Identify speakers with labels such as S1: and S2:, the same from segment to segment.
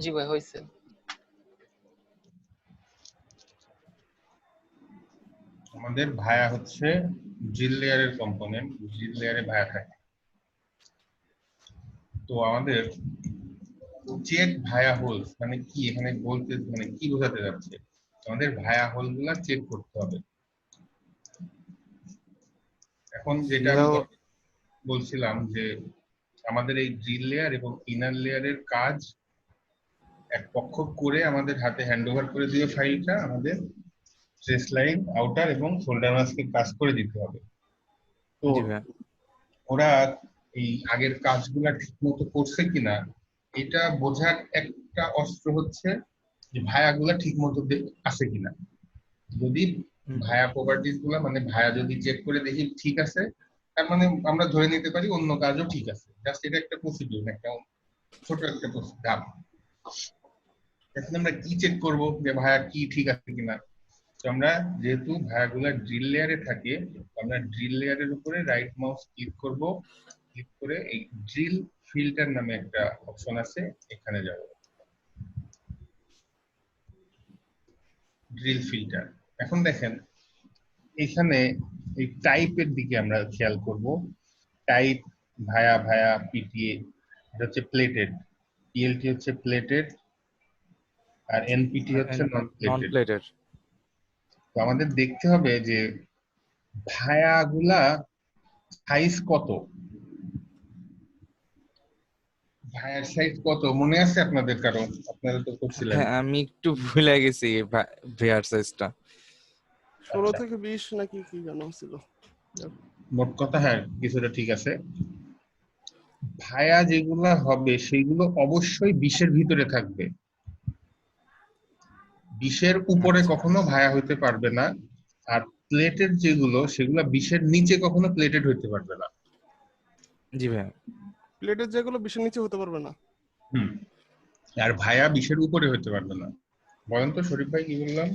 S1: জি ভাই হইছে।
S2: আমাদের ভায়া হচ্ছে ড্রিল লেয়ারের কম্পোনেন্ট, ড্রিল লেয়ারে ভায়া থাকে। তো আমাদের চেক ভায়া হোলস মানে কি, এখানে বলতে মানে কি বোঝাতে যাচ্ছে? আমাদের ভায়া হোল গুলা চেক করতে হবে। এখন যেটা আমি
S3: কিভাবে?
S2: বলছিলাম যে আমাদের এই ড্রিল লেয়ার এবং ইনার লেয়ারের কাজ এক পক্ষ করে আমাদের হাতে হ্যান্ড ওভার করে দিয়ে ফাইলটা আমাদের ট্রেস লাইন, আউটার এবং ফোল্ডার মাস্কে কাজ করে দিতে হবে। তো
S3: জি ভাই।
S2: ওরা এই আগের কাজগুলা ঠিক মতো করছে কিনা এটা বোঝার একটা অস্ত্র হচ্ছে যে ভায়াগুলা ঠিক মতো আছে কিনা। যদি
S3: হুম।
S2: ভায়া প্রপার্টিজ গুলা মানে ভায়া যদি চেক করে দেখি ঠিক আছে, তার মানে আমরা ধরে নিতে পারি অন্য কাজও ঠিক আছে। জাস্ট এটা একটা প্রসিডিউর, একটা ছোট একটা ধাপ। এখন আমরা কি চেক করব যে ভায়া কি ঠিক আছে কিনা? তো আমরা যেহেতু ভায়াগুলা ড্রিল লেয়ারে থাকে, আমরা ড্রিল লেয়ারের উপরে রাইট মাউস ক্লিক করব, ক্লিক করে এই ড্রিল ফিল্টার নামে একটা অপশন আছে, এখানে যাব। Drill filter. এখন দেখেন এখানে এই টাইপের দিকে আমরা খেয়াল করব। টাইপ ভায়া ভায়া পিটিএ, এটা হচ্ছে প্লেটেড, পিএলটি হচ্ছে প্লেটেড, আর এনপিটি হচ্ছে নন
S3: নন
S2: প্লেটেড।
S3: প্লেটেড।
S2: তো আমাদের দেখতে হবে যে ভায়াগুলা সাইজ কত, ভায়ার সাইজ কত মনে আছে আপনাদের কারো? আপনারা তো করছিলেন।
S3: হ্যাঁ, আমি একটু ভুলে গেছি ভেয়ার সাইজটা।
S4: 16
S2: আচ্ছা,
S4: থেকে 20 নাকি কি জানো ছিল।
S2: মোট কথা হ্যাঁ কিছুটা ঠিক আছে। ভায়া যেগুলা হবে সেগুলো অবশ্যই 20-এর ভিতরে থাকবে, 20-এর উপরে
S3: আচ্ছা।
S2: কখনো ভায়া হইতে পারবে না। আর প্লেটেড যেগুলো সেগুলো 20-এর নিচে কখনো প্লেটেড হইতে পারবে না।
S3: জি ভাই।
S4: প্লেটের যেগুলো 20 নিচে হতে পারবে না।
S2: হুম। আর ভায়া 20-এর উপরে হইতে পারবে না। বলেন তো শরীফ ভাই কি বললাম?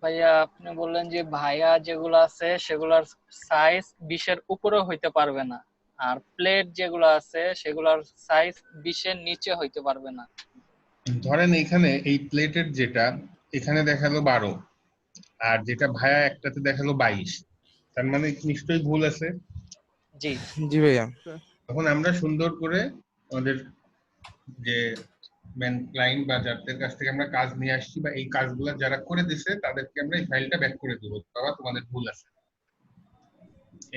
S1: ভাইয়া আপনি বললেন যে ভাইয়া যেগুলো আছে সেগুলোর সাইজ 20-এর উপরে হইতে পারবে না, আর প্লেট যেগুলো আছে সেগুলোর সাইজ 20-এর নিচে হইতে পারবে না।
S2: ধরেন এখানে এই প্লেটেড যেটা এখানে দেখালো 12, আর যেটা ভায়া একটাতে দেখালো 22, তার মানে নিশ্চয়ই ভুল আছে।
S1: জি।
S3: জি ভাইয়া।
S2: তখন আমরা সুন্দর করে আমাদের যে মেন ক্লায়েন্ট বা যাদের কাছ থেকে আমরা কাজ নিয়ে আসছি বা এই কাজগুলো যারা করে দিছে তাদেরকে আমরা এই ফাইলটা ব্যাক করে দেবো, বাবা তোমাদের ভুল আছে।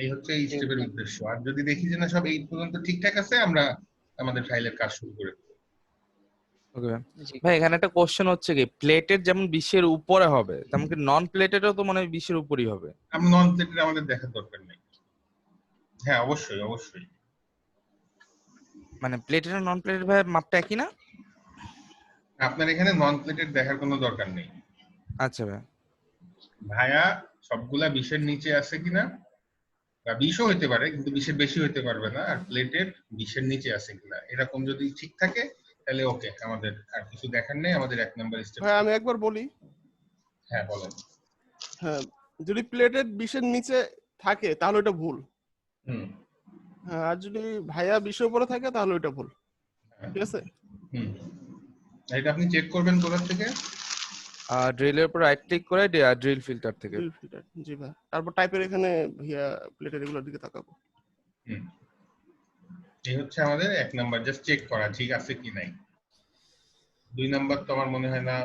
S2: এই হচ্ছে এই
S1: জি
S2: স্টেপের উদ্দেশ্য। আর যদি দেখি যে না সব এই পর্যন্ত ঠিকঠাক আছে, আমরা আমাদের ফাইলের কাজ শুরু করে দেবো।
S3: ওকে
S1: জি।
S3: ভাই, এখানে একটা কোশ্চেন হচ্ছে কি, প্লেটেড যেমন 20-এর উপরে হবে তেমন কি নন প্লেটেডও তো মনে হয় 20-এর উপরই হবে?
S2: আমরা নন প্লেটেড আমাদের দেখার দরকার নেই। হ্যাঁ অবশ্যই অবশ্যই।
S3: মানে প্লেটেড আর নন প্লেটেড ভাই মাপটা একই না?
S2: আপনার এখানে নন প্লেটেড দেখার কোনো দরকার নেই।
S3: আচ্ছা ভাই।
S2: ভায়া সবগুলা 20-এর নিচে আছে কিনা, বা 20-ও হইতে পারে কিন্তু 20-এর বেশি হইতে পারবে না, আর প্লেটেড 20-এর নিচে আছে কিনা এরকম যদি ঠিক থাকে তাহলে ওকে, আমাদের আর কিছু দেখার নেই, আমাদের 1 নাম্বার স্টেপ।
S4: ভাই আমি একবার বলি।
S2: হ্যাঁ বলেন।
S4: হ্যাঁ, যদি প্লেটের 20-এর নিচে থাকে তাহলে ওটা ভুল।
S2: হুম।
S4: হ্যাঁ, আর যদি ভাইয়া 20-এর উপরে থাকে তাহলে ওটা ভুল।
S2: হ্যাঁ।
S4: ঠিক আছে?
S2: হুম। এটা আপনি চেক করবেন কোথা থেকে?
S3: ড্রিলের উপর রাইট ক্লিক করে ড্রিল ফিল্টার থেকে।
S4: ড্রিল ফিল্টার, জি ভাই। তারপর টাইপের এখানে ভাইয়া প্লেটের এগুলোর দিকে তাকাবো।
S2: হুম। এই হচ্ছে আমাদের 1 নাম্বার, জাস্ট চেক করা ঠিক আছে কি নাই। 2 নাম্বার তো আমার মনে হয় না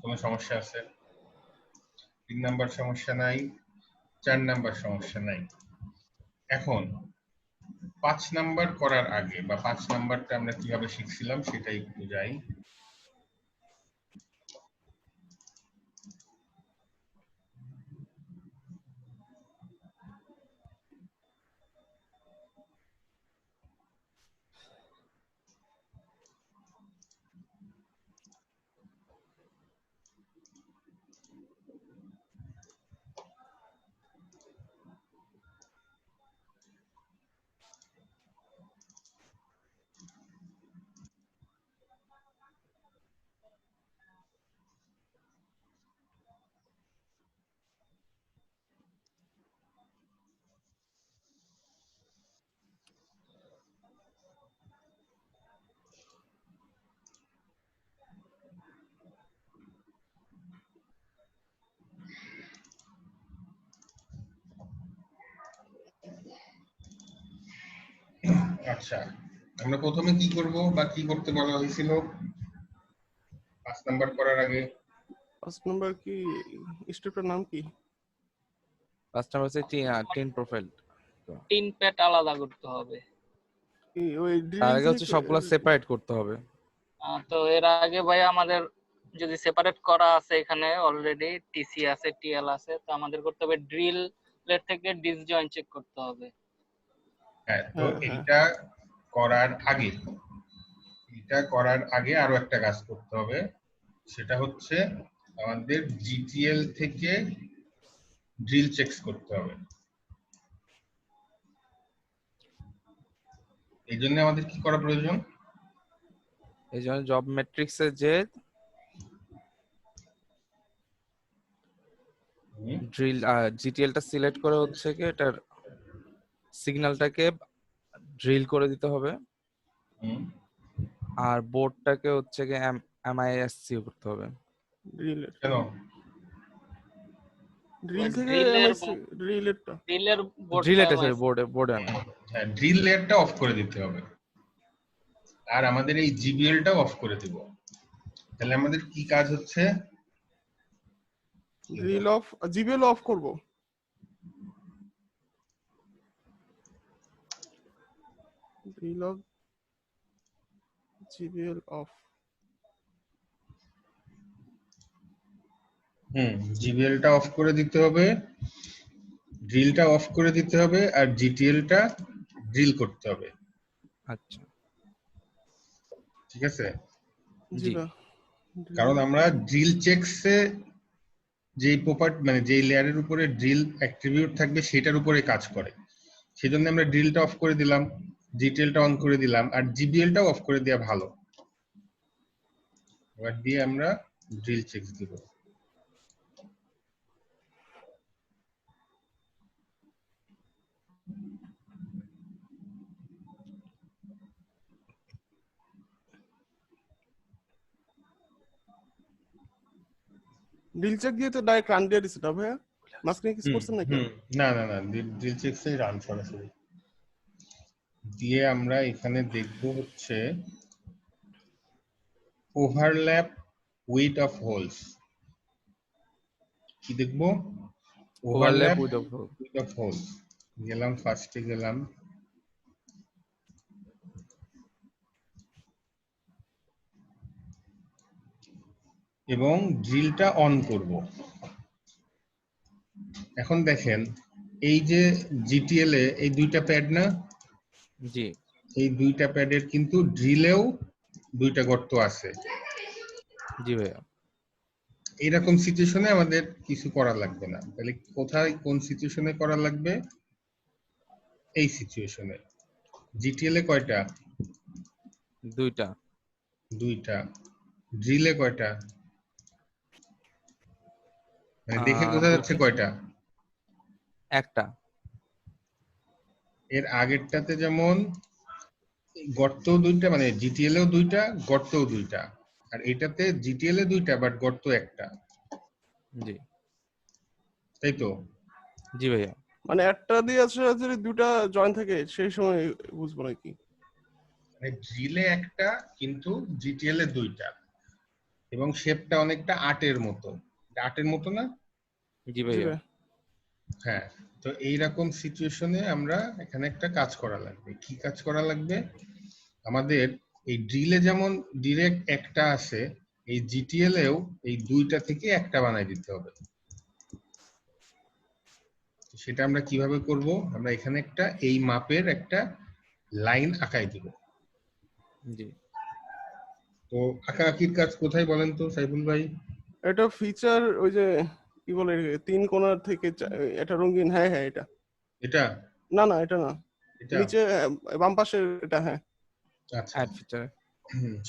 S2: কোনো সমস্যা আছে। 3 নাম্বার সমস্যা নাই, 4 নাম্বার সমস্যা নাই। এখন 5 নাম্বার করার আগে বা 5 নাম্বারটা আমরা কিভাবে শিখছিলাম সেটাই একটু যাই। আচ্ছা, আমরা প্রথমে কি করব বা কি করতে বলা হয়েছিল 5 নাম্বার করার আগে?
S4: 5 নাম্বার কি স্টেপটার নাম কি?
S3: ফার্স্ট নাম্বার হচ্ছে টিন প্রোফাইল।
S1: টিন প্যাড আলাদা করতে হবে।
S4: কি ওই
S3: তার
S4: ড্রিল
S3: আগে হচ্ছে সবগুলো সেপারেট করতে হবে।
S1: তো এর আগে ভাই আমাদের যদি সেপারেট করা আছে, এখানে অলরেডি টিসি আছে, টিএল আছে, তো আমাদের করতে হবে ড্রিলের থেকে ডিসজয়েন্ট চেক করতে হবে।
S2: হ্যাঁ, তো
S4: হ্যাঁ, হ্যাঁ।
S2: এইটা করার আগে আরো একটা কাজ করতে হবে, সেটা হচ্ছে আমাদের জিটিএল থেকে ড্রিল চেকস করতে হবে। এই জন্য আমাদের কি করা প্রয়োজন?
S3: এই জন্য জব ম্যাট্রিক্সে যে ড্রিল জিটিএলটা সিলেক্ট করে হচ্ছে কি এটার সিগন্যালটাকে ড্রিল করে দিতে হবে,
S2: হুম,
S3: আর বোর্ডটাকে হচ্ছে কি এমআইএসসি করতে হবে।
S4: ড্রিলের
S2: কেন?
S4: ড্রিল থেকে
S1: ড্রিলের
S4: ড্রিলেরটা
S1: ড্রিলের
S3: ড্রিলেটা সরি বোর্ডে না।
S2: হ্যাঁ, ড্রিল লেয়ারটা অফ করে দিতে হবে, আর আমাদের এই জিবিএলটাও অফ করে দিব। তাহলে আমাদের কি কাজ হচ্ছে?
S4: ড্রিল অফ জিবিএল অফ করব। Drill off GBL off.
S2: জিবিএলটা অফ করে দিতে হবে, ড্রিলটা অফ করে দিতে হবে, আর জিটিএলটা ড্রিল করতে হবে।
S3: আচ্ছা,
S2: ঠিক আছে?
S3: জি।
S2: কারণ আমরা ড্রিল চেকসে যেই মানে যেই লেয়ারের উপরে ড্রিল অ্যাট্রিবিউট থাকবে সেটার উপরে কাজ করে, সেজন্য আমরা ড্রিলটা অফ করে দিলাম, জিটিএলটা অন করে দিলাম, আর জিবিএলটাও অফ করে দেওয়া ভালো। এবার দিয়ে আমরা ড্রিল চেকস দিব।
S4: ড্রিল চেক দিয়ে তো ডাইরেক্ট রান দিয়ে দিছে না ভাইয়া? মাঝখানে কিছু করছেন নাকি?
S2: না না না, ড্রিল চেকসে রান সরাসরি দিয়ে আমরা এখানে দেখব হচ্ছে ওভারল্যাপ উইথ অফ হোলস। কি দেখব?
S3: Overlap
S2: overlap
S3: with
S2: with of holes. গেলাম, ফার্স্টে গেলাম, এবং ড্রিলটা অন করব। এখন দেখেন এই যে জিটিএল এ এই দুইটা প্যাড না,
S3: জি
S2: এই দুইটা প্যাডের কিন্তু ড্রিলেও দুইটা গর্ত আছে।
S3: জি ভাইয়া।
S2: এইরকম সিচুয়েশনে আমাদের কিছু করা লাগবে না। তাহলে কোথায় কোন সিচুয়েশনে করা লাগবে? এই সিচুয়েশনে। জিটিএল এ কয়টা? দুইটা। ড্রিলে কয়টা? মানে দেখে বোঝা যাচ্ছে কয়টা?
S3: একটা।
S2: এর আগেরটাতে যেমন গর্তও দুইটা, মানে জিটিএল এও দুইটা, গর্তও দুইটা, আর এটাতে জিটিএল এ দুইটা বাট গর্ত একটা।
S3: জি
S2: তাই তো?
S3: জি ভাইয়া।
S4: মানে একটা দিয়ে আছে যদি দুটা জয়েন থাকে সেই সময় বুঝবো নাকি?
S2: মানে ড্রিলে একটা কিন্তু জিটিএল এ দুইটা, এবং শেপটা অনেকটা আটের মতো। আটের মতো না?
S3: জি
S4: জি
S3: ভাইয়া।
S4: ভাই।
S2: হ্যাঁ, তো এইরকম সিচুয়েশনে আমরা এখানে একটা কাজ করা লাগবে। কি কাজ করা লাগবে? আমাদের এই ড্রিলে যেমন ডিরেক্ট একটা আছে, এই জিটিএল এও এই দুইটা থেকে একটা বানাই দিতে হবে। সেটা আমরা কিভাবে করব? আমরা এখানে একটা এই মাপের একটা লাইন আঁকাই দিব।
S3: জি
S2: তো আঁকাআঁকির কাজ কোথায় বলেন তো সাইফুল ভাই?
S4: এটা ফিচার ওই যে কি বলে তিন কোণার থেকে এটা রঙিন। হ্যাঁ হ্যাঁ এটা।
S2: এটা?
S4: না না এটা না,
S2: এটা?
S4: নিচে বাম পাশে এটা। হ্যাঁ
S2: আচ্ছা,
S3: অ্যাড ফিচার।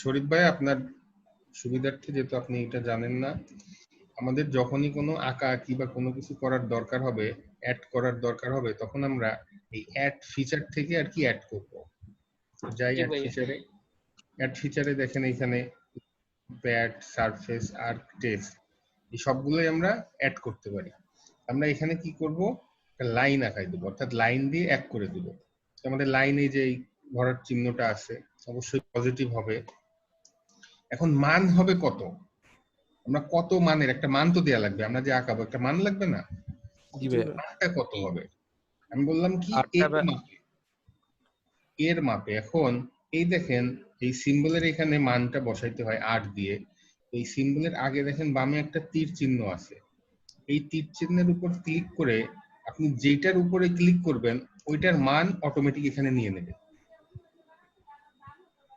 S2: শরীফ ভাই আপনার সুবিধার্থে, যেহেতু আপনি এটা জানেন না, আমাদের যখনই কোনো আঁকাআঁকি বা কোনো কিছু করার দরকার হবে, অ্যাড করার দরকার হবে, তখন আমরা এই অ্যাড ফিচার থেকে আর কি অ্যাড করব। যাই
S1: জি
S2: অ্যাড
S1: ভাইয়া।
S2: ফিচারে। অ্যাড ফিচারে দেখেন এখানে প্যাড, সারফেস, আর্ক, টেক্সট, এই সবগুলোই আমরা অ্যাড করতে পারি। আমরা এখানে কি করব? একটা লাইন আঁকাই দেবো, অর্থাৎ লাইন দিয়ে এক করে দেবো। আমাদের লাইন এই যে ভরার চিহ্নটা আছে, অবশ্যই পজিটিভ হবে। এখন মান হবে কত? আমরা কত মানের একটা মান তো দেয়া লাগবে, আমরা যে আঁকাবো একটা মান লাগবে না?
S3: জি
S4: জি
S3: ভাইয়া।
S4: ভাই।
S2: মানটা কত হবে? আমি বললাম কি
S3: আটটা
S2: এর
S3: বা-
S2: মাপে, এর মাপে। এখন এই দেখেন এই সিম্বলের এখানে মানটা বসাইতে হয় 8 দিয়ে। এই সিম্বলের আগে দেখেন বামে একটা তীর চিহ্ন আছে, এই তীর চিহ্নের উপর ক্লিক করে আপনি যেটার উপরে ক্লিক করবেন ওইটার মান অটোমেটিক এখানে নিয়ে নেবে।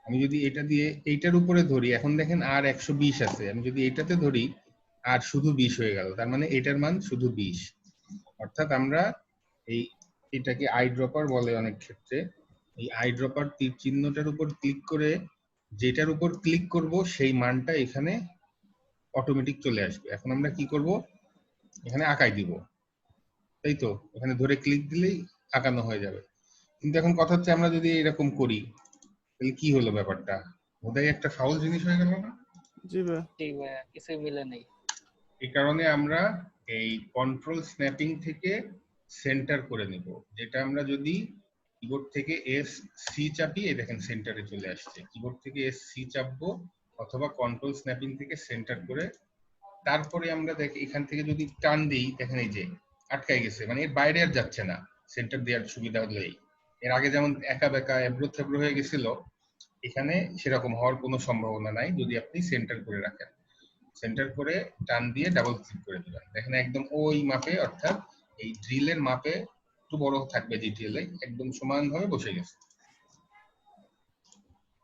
S2: আমি যদি এটা দিয়ে এইটার উপরে ধরি, এখন দেখেন আর 120 আছে, আমি যদি এটাতে ধরি আর শুধু 20 হয়ে গেল, তার মানে এটার মান শুধু 20। অর্থাৎ আমরা এই এটাকে আই ড্রপার বলে অনেক ক্ষেত্রে, এই আই ড্রপার তীর চিহ্নটার উপর ক্লিক করে যেটার উপর ক্লিক করব সেই মানটা এখানে অটোমেটিক চলে আসবে। এখন আমরা কি করব, এখানে আঁকাই দিব, তাই তো? এখানে ধরে ক্লিক দিলেই আঁকানো হয়ে যাবে। কিন্তু এখন কথা হচ্ছে আমরা যদি এরকম করি তাহলে কি হলো ব্যাপারটা? বোধহয় একটা ফাউল জিনিস হয়ে গেল না?
S4: জি ভাই।
S1: ঠিক ভাইয়া, কিছুই মিলে নেই।
S2: এই কারণে আমরা এই কন্ট্রোল স্ন্যাপিং থেকে সেন্টার করে নিব, যেটা আমরা যদি কিবোর্ড থেকে এস সি চাপি, এই দেখেন সেন্টারে চলে আসছে। কিবোর্ড থেকে এস সি চাপবো অথবা কন্ট্রোল স্ন্যাপিং থেকে সেন্টার করে, তারপরে আমরা দেখ এখান থেকে যদি টান দিই, দেখেন এই যে আটকাই গেছে, মানে এর বাইরে আর যাচ্ছে না। সেন্টার দেওয়ার সুবিধা হলেই, এর আগে যেমন একা বেকা এবড়ো থেবড়ো হয়ে গেছিল, এখানে সেরকম হওয়ার কোনো সম্ভাবনা নাই যদি আপনি সেন্টার করে রাখেন। সেন্টার করে টান দিয়ে ডাবল ক্লিক করে দিবেন, দেখেন একদম ওই মাপে, অর্থাৎ এই ড্রিলের মাপে একটু বড় থাকবে জিটিএল একদম সমানভাবে বসে গেছে।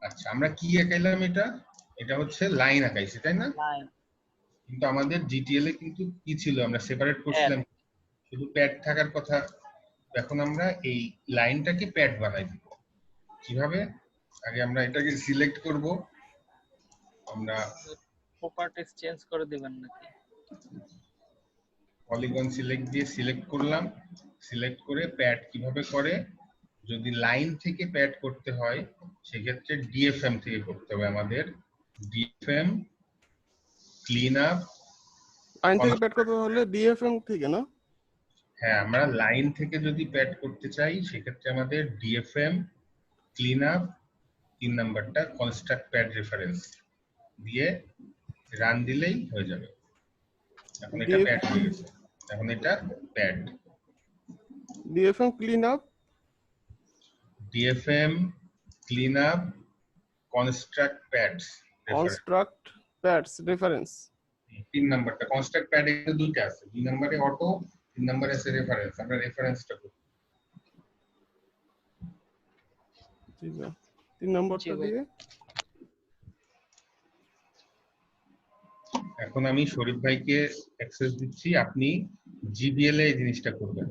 S2: আচ্ছা, আমরা কি আঁকাইলাম? এটা এটা হচ্ছে লাইন আঁকাইছি, তাই না?
S1: লাইন,
S2: কিন্তু আমাদের জিটিএল এ কিন্তু কি ছিল, আমরা সেপারেট
S1: প্যাড।
S2: করছিলাম শুধু প্যাড থাকার কথা। এখন আমরা এই লাইনটাকে প্যাড বানাই দিব। কিভাবে? আগে আমরা এটাকে সিলেক্ট করব, আমরা
S1: প্রপার্টিজ চেঞ্জ করে দিবেন নাকি?
S2: পলিগন সিলেক্ট দিয়ে সিলেক্ট করলাম, সিলেক্ট করে প্যাড কিভাবে করে, যদি লাইন থেকে প্যাড করতে হয় সেক্ষেত্রে ডিএফএম থেকে করতে হবে আমাদের। DFM clean up.
S4: লাইন থেকে প্যাড করতে হলে ডিএফএম থেকে না?
S2: হ্যাঁ, আমরা লাইন থেকে যদি প্যাড করতে চাই সেক্ষেত্রে আমাদের ডিএফএম ক্লিন আপ 3 নাম্বারটা কনস্ট্রাক্ট প্যাড রেফারেন্স দিয়ে রান দিলেই হয়ে যাবে। এখন এটা প্যাড হয়ে গেছে, এখন এটা pad.
S4: DFM clean up,
S2: DFM clean up construct pads reference,
S4: construct pads reference.
S2: 3 নাম্বারটা কনস্ট্রাক্ট প্যাড এর দুইটা আছে, 2 নম্বরে অটো, 3 নম্বরে আছে রেফারেন্স। আমরা রেফারেন্সটা করি।
S4: ঠিক আছে, 3 নম্বরটা
S1: জি ভাই।
S4: দিয়ে।
S2: এখন আমি শরীফ ভাইকে অ্যাক্সেস দিচ্ছি, আপনি জিবিএল এ এই জিনিসটা করবেন,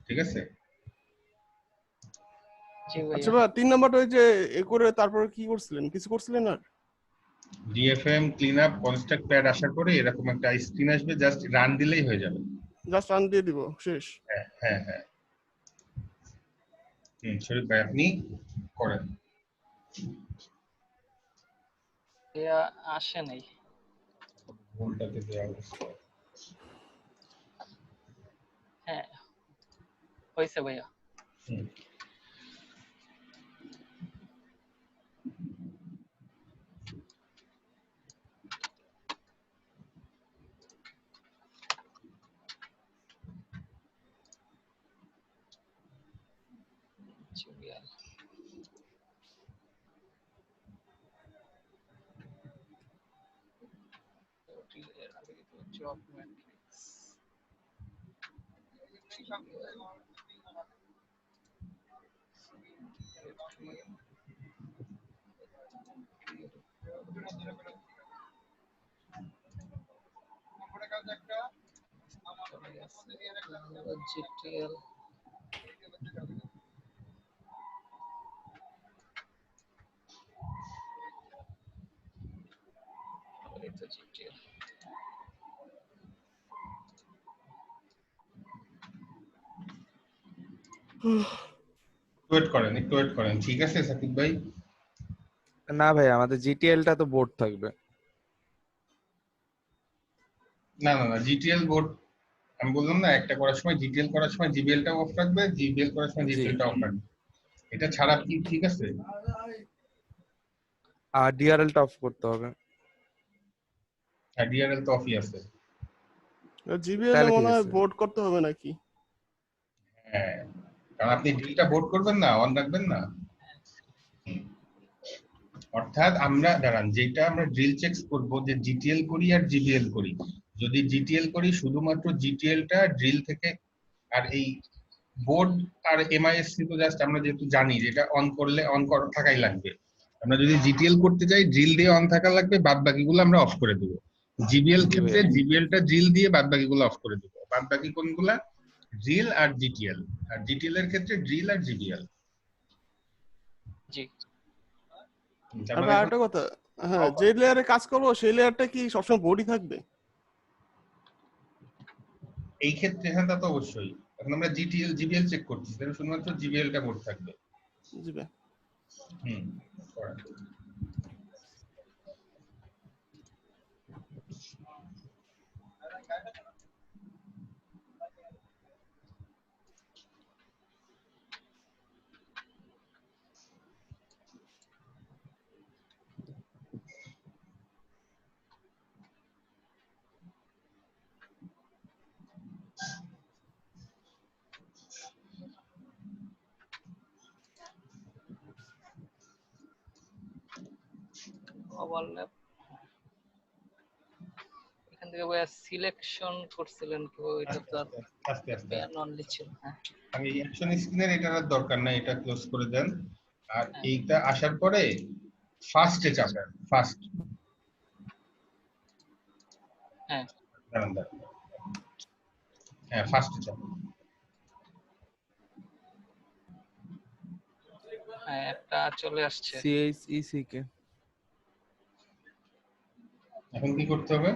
S2: ঠিক আছে?
S1: জি
S4: আচ্ছা
S1: ভাইয়া।
S4: ভাই, 3 নম্বরটা ওই যে এ করে তারপরে কি করছিলেন? কিছু করছিলেন আর?
S2: DFM clean up construct pad আসার পরে এরকম একটা স্ক্রিন আসবে, জাস্ট রান দিলেই হয়ে যাবে।
S4: জাস্ট রান দিয়ে দিব, শেষ।
S2: হ্যাঁ হ্যাঁ হ্যাঁ। শরীফ ভাই আপনি করেন।
S1: ভাইয়া আসে নাই।
S2: ভুলটাতে দেওয়া অবস্থা।
S1: হ্যাঁ, হয়েছে ভাইয়া।
S2: Hmm.
S1: GBL. Job matrix. GTL. GTL.
S2: Wait করেন, একটু ওয়েট করেন, ঠিক আছে সাকিব ভাই?
S3: না ভাই, আমাদের জিটিএলটা তো বোর্ড থাকবে।
S2: না না না, জিটিএল বোর্ড আমি বললাম না, একটা করার সময় জিটিএল করার সময় জিবিএলটা অফ রাখবে, জিবিএল করার সময়
S3: জি।
S2: জিটিএলটা অফ রাখবে। এটা ছাড়া কি ঠিক আছে?
S3: আর ডিআরএল টা অফ করতে হবে।
S2: হ্যাঁ, ডিআরএল তো অফই আছে।
S4: জিবিএল এ
S3: তাহলে ঠিক
S4: মনে হয়
S3: আছে।
S4: বোর্ড করতে হবে নাকি?
S2: হ্যাঁ, কারণ আপনি ড্রিলটা বোর্ড করবেন না, অন রাখবেন না। অর্থাৎ আমরা দাঁড়ান, যেটা আমরা ড্রিল চেক করব যে জিটিএল করি আর জিবিএল করি। যদি জিটিএল করি শুধুমাত্র জিটিএলটা ড্রিল থেকে, আর এই বোর্ড আর এমআইএসসি তো জাস্ট আমরা যেহেতু জানি যে এটা অন করলে অন করা থাকাই লাগবে। আমরা যদি জিটিএল করতে চাই ড্রিল দিয়ে অন থাকা লাগবে, বাদ বাকিগুলো আমরা অফ করে দেবো। জিবিএল ক্ষেত্রে জিবিএলটা ড্রিল দিয়ে বাদ বাকিগুলো অফ করে দেবো। বাদ বাকি কোনগুলা? ড্রিল আর জিটিএল। আর জিটিএল এর ক্ষেত্রে ড্রিল আর জিবিএল।
S1: জি।
S2: তার
S4: আর
S2: মানে
S4: ভাই
S2: এখন
S4: আরেকটা কথা, হ্যাঁ, যে লেয়ারে কাজ করবো সেই লেয়ারটা কি সবসময় বোর্ডই থাকবে?
S2: এই ক্ষেত্রে হ্যাঁ, তা তো অবশ্যই। এখন আমরা জিটিএল জিবিএল চেক করছি, তাহলে শুধুমাত্র জিবিএলটা বোর্ড থাকবে।
S4: জি ভাই।
S2: হুম, করেন।
S1: ওভারল্যাপ এখান থেকে ভাইয়া সিলেকশন করছিলেন কি? ওইটা তো আর
S2: আস্তে আস্তে
S1: প্যান অনলি ছিল। হ্যাঁ
S2: আমি অ্যাকশন স্ক্রিনের এটার আর দরকার নাই, এটা ক্লোজ করে দেন। আর
S1: হ্যাঁ
S2: এইটা আসার পরে ফার্স্টে চাপেন, ফার্স্ট।
S1: হ্যাঁ
S2: দাঁড়ান দাঁড়ান, হ্যাঁ ফার্স্টে চাপেন।
S1: হ্যাঁ, একটা চলে আসছে।
S3: সিএইচইসিকে
S2: এখন কি করতে হবে?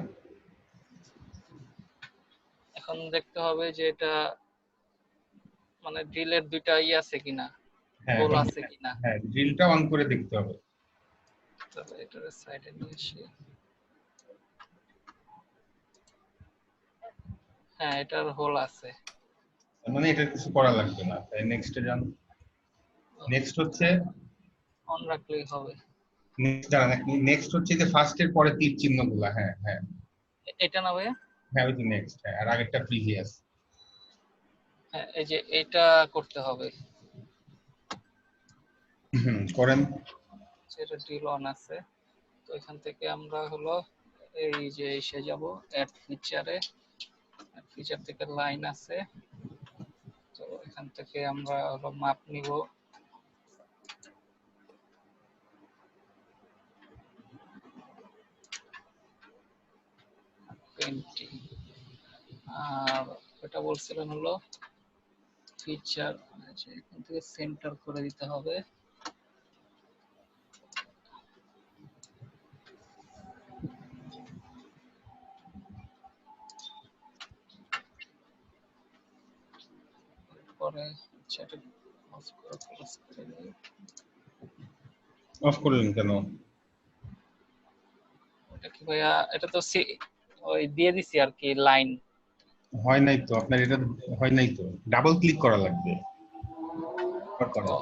S1: এখন দেখতে হবে যে এটা মানে ড্রিলের দুইটা আছে কিনা,
S2: হ্যাঁ
S1: হোল
S2: এখন,
S1: আছে কিনা।
S2: হ্যাঁ ড্রিলটা অন করে দেখতে হবে।
S1: তবে এটার সাইডে নিয়ে এসে, হ্যাঁ এটার হোল আছে।
S2: তার মানে এটা কিছু করা লাগবে না, তাই নেক্সটে যান। নেক্সট হচ্ছে,
S1: অন রাখলেই হবে।
S2: নেক্সট দাঁড়ান, নেক্সট হচ্ছে যে ফার্স্টের পরে তীর চিহ্নগুলা, হ্যাঁ হ্যাঁ
S1: এটা না ভাইয়া?
S2: হ্যাঁ, ওই যে নেক্সট, হ্যাঁ, আর আগেরটা প্রিভিয়াস।
S1: হ্যাঁ, এই যে এটা করতে হবে।
S2: হুম, করেন।
S1: যেটা ড্রিল অন আছে, তো এখান থেকে আমরা হলো এই যে এসে যাব অ্যাড ফিচারে। ফিচার থেকে লাইন আছে, তো এখান থেকে আমরা হলো মাপ নিব। পেন্টি, আর এটা বলছিলেন হলো ফিচার, এখান থেকে সেন্টার করে দিতে হবে। পরে সেটা অফ করে ক্লোজ করে দিই।
S2: অফ করলেন কেন?
S1: এটা কি ভাইয়া? এটা তো ওই দিয়ে দিছি আর কি লাইন।
S2: হয় নাই তো আপনার, এটা হয় নাই তো, ডাবল ক্লিক করা লাগবে। করেন।
S1: ও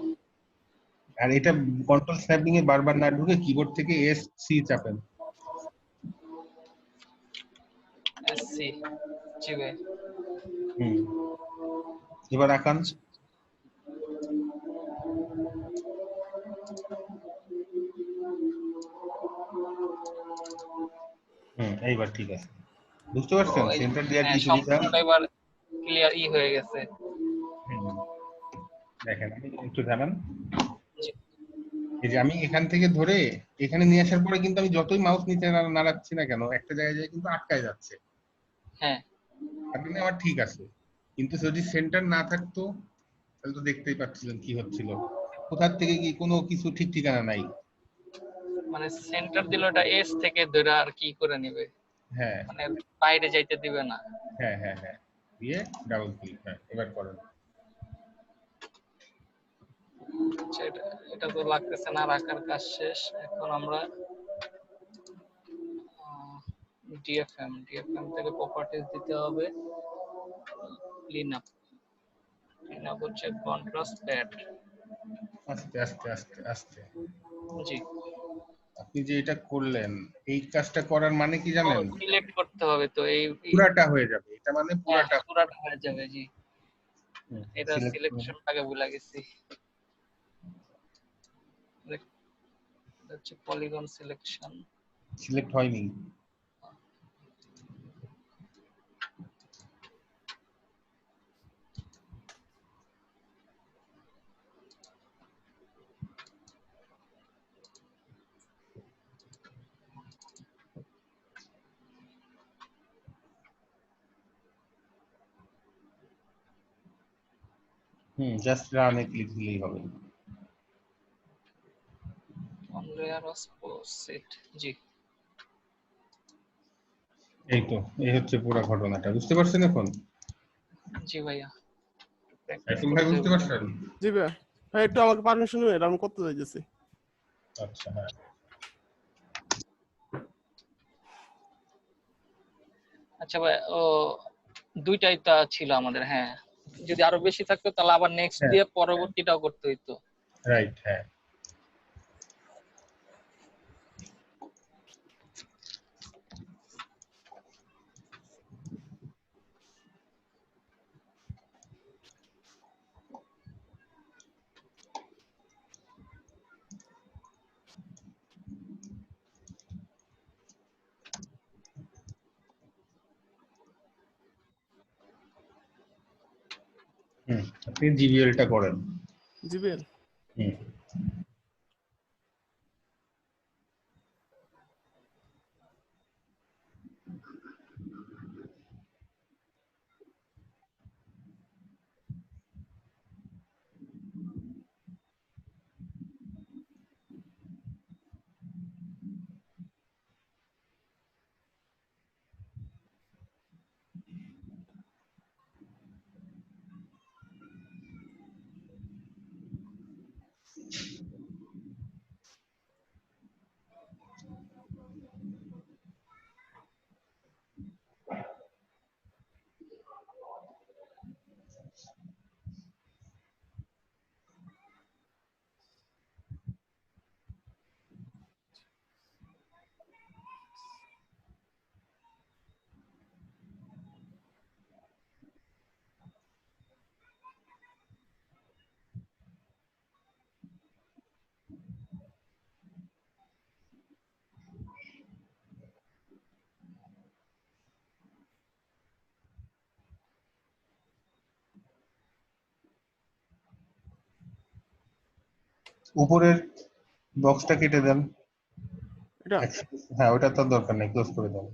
S2: আর এটা কন্ট্রোল স্ন্যাপিং এ বারবার না ঢুকে কিবোর্ড থেকে এস সি চাপেন।
S1: এসসি, জি ভাই।
S2: হুম, এবার আঁকান। হুম, এইবার ঠিক আছে। বুঝতে
S1: ও
S2: পারছেন
S1: এই,
S2: সেন্টার দেওয়ার
S1: হ্যাঁ
S2: কি সুবিধা?
S1: সম্পূর্ণটা এবার ক্লিয়ার হয়ে গেছে।
S2: হুম, দেখেন আমি একটু জানান,
S1: জি,
S2: এই যে আমি এখান থেকে ধরে এখানে নিয়ে আসার পরে কিন্তু আমি যতই মাউস নিচে নাড়াচ্ছি না কেন, একটা জায়গায় যায় কিন্তু আটকায় যাচ্ছে।
S1: হ্যাঁ
S2: তার মানে আমার ঠিক আছে। কিন্তু যদি সেন্টার না থাকতো তাহলে তো দেখতেই পাচ্ছিলেন কি হচ্ছিল। কোথার থেকে কি কোনো কিছু ঠিক ঠিকানা নাই।
S1: মানে সেন্টার দিল, এটা এস থেকে ধরে আর কি করে নেবে,
S2: হ্যাঁ
S1: মানে বাইরে যাইতে দিবে না।
S2: হ্যাঁ হ্যাঁ হ্যাঁ, দিয়ে ডাবল ক্লিক, হ্যাঁ এবার করেন।
S1: আচ্ছা, এটা এটা তো লাগতেছে না, রাখার কাজ শেষ। এখন আমরা ডিএফএম ডিএফএম থেকে প্রপার্টিজ দিতে হবে। ক্লিন আপ, ক্লিন আপ হচ্ছে কন্ট্রাস্ট প্যাড।
S2: আস্তে আস্তে আস্তে আস্তে।
S1: জি।
S2: আপনি যে এটা করলেন, এই কাজটা করার মানে কি
S1: ও
S2: জানেন?
S1: সিলেক্ট করতে হবে তো
S2: পুরাটা হয়ে যাবে, এটা মানে
S1: হ্যাঁ
S2: পুরাটা।
S1: পুরাটা হয়ে যাবে জি। এটা
S2: সিলেক্ট
S1: সিলেকশনটাকে ভুলে গেছি। এটা হচ্ছে পলিগন সিলেকশন।
S2: সিলেক্ট হয়নি। জাস্ট রানে ক্লিক দিলেই হবে।
S1: অন লেয়ার অফ সেট জি।
S2: এই তো, এই হচ্ছে পুরো ঘটনাটা, বুঝতে পারছেন এখন?
S1: জি ভাইয়া প্র্যাকটিস
S2: এখন ভাই
S1: করতে
S2: বুঝতে
S1: হবে।
S2: পারছেন?
S4: জি ভাই, ভাই একটু আমাকে পারমিশন দিবেন, আমি করতে যাইতেছি।
S2: আচ্ছা, হ্যাঁ।
S1: আচ্ছা ভাই ও দুইটাই তো ছিল আমাদের, হ্যাঁ যদি আরো বেশি থাকতো তাহলে আবার নেক্সট
S2: হ্যাঁ,
S1: দিয়ে পরবর্তীটাও করতে হইতো।
S2: রাইট, হ্যাঁ। আপনি জিবিএলটা করেন।
S4: জিবেল
S2: হুম। উপরের বক্সটা কেটে দেন।
S4: এটা
S2: হ্যাঁ, ওটা তো দরকার নেই, ক্লোজ করে দেন।